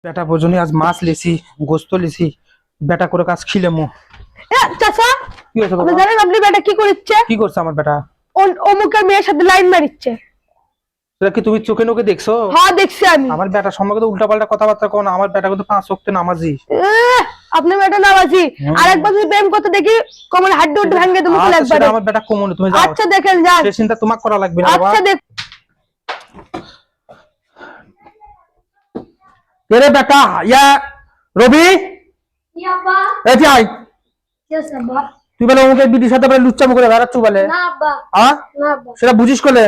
বেটা বোঝনি আজ মাছ লিছি গোস্ত লিছি বেটা করে কাজ খিলেমু। চাচা কি হয়েছে আপনি বাবা? জানেন আপনি বেটা কি করছে? কি করছে আমার বেটা? অমুকের মেয়ের সাথে লাইন মারিচ্ছে। সেটা কি তুমি চোখে নোকে দেখছো? হ্যাঁ দেখছি আমি। আমার বেটার সম্পর্কে তো উল্টাপাল্টা কথাবার্তা কোন? আমার বেটা কিন্তু 5 ওয়াক্তে নামাজি। আপনি বেটা নামাজি। আরেকবার যদি প্রেম করতে দেখি কোমল হাড্ডি উড্ডি ভাঙিয়ে দেবো আচ্ছা, একবার। সেটা আমার বেটা কমনে, তুমি যাও। আচ্ছা দেখেন যান। সে চিন্তা তোমাকে করা লাগবে না বাবা। আচ্ছা দেখ। এরে বেটা ইয়া রবি, কি আব্বা? এই যে আই। কি আছে আব্বা? তুই বলে অমুকের বিটির সাথে বলে লুচ্চামো করে বেড়াচ্ছ বলে? না আব্বা, হ্যাঁ, না আব্বা। সেটা বুঝিস কোলে?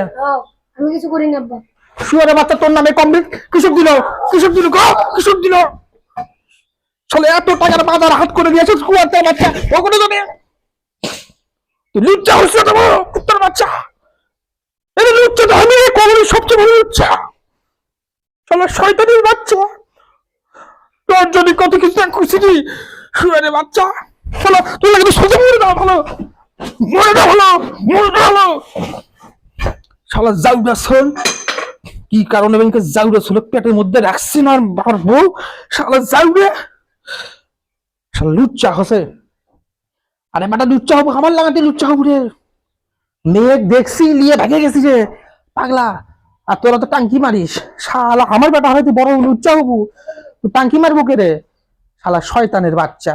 আমি কিছু করি না আব্বা। শুয়ারে বাচ্চা তোর নামে কমপ্লিট কিসব দিল? কিসব দিল গো? কিসব দিল? চলে এত টাকার বাজার হাত করে দিয়েছিস কুয়াতে বাচ্চা ওগুলো জানে তুই লুচ্চা হচ্ছে তো কুত্তার বাচ্চা। এটা লুচ্চা তো আমি কবরের সবচেয়ে বড় লুচ্চা। চলে শয়তানের বাচ্চা, তোর যদি কত কিছু খুশি কি শুয়ারে বাচ্চা। চলো তুই লাগে সোজা মরে দাও, ভালো মরে দাও, ভালো মরে দাও, ভালো শালা যাউডা শোন কি কারণে ব্যাংকে যাউডা ছিল পেটের মধ্যে রাখছি না আর বাবার বউ শালা যাউডা শালা লুচ্চা হসে। আরে বেটা লুচ্চা হবো আমার লাগাতে লুচ্চা হবো রে। মেয়ে দেখছি নিয়ে ভেঙে গেছি রে পাগলা। আর তোরা তো টাঙ্কি মারিস শালা। আমার বেটা হয়তো বড় লুচ্চা হবো, তুই টাঙ্কি মারবো কে রে শালা শয়তানের বাচ্চা।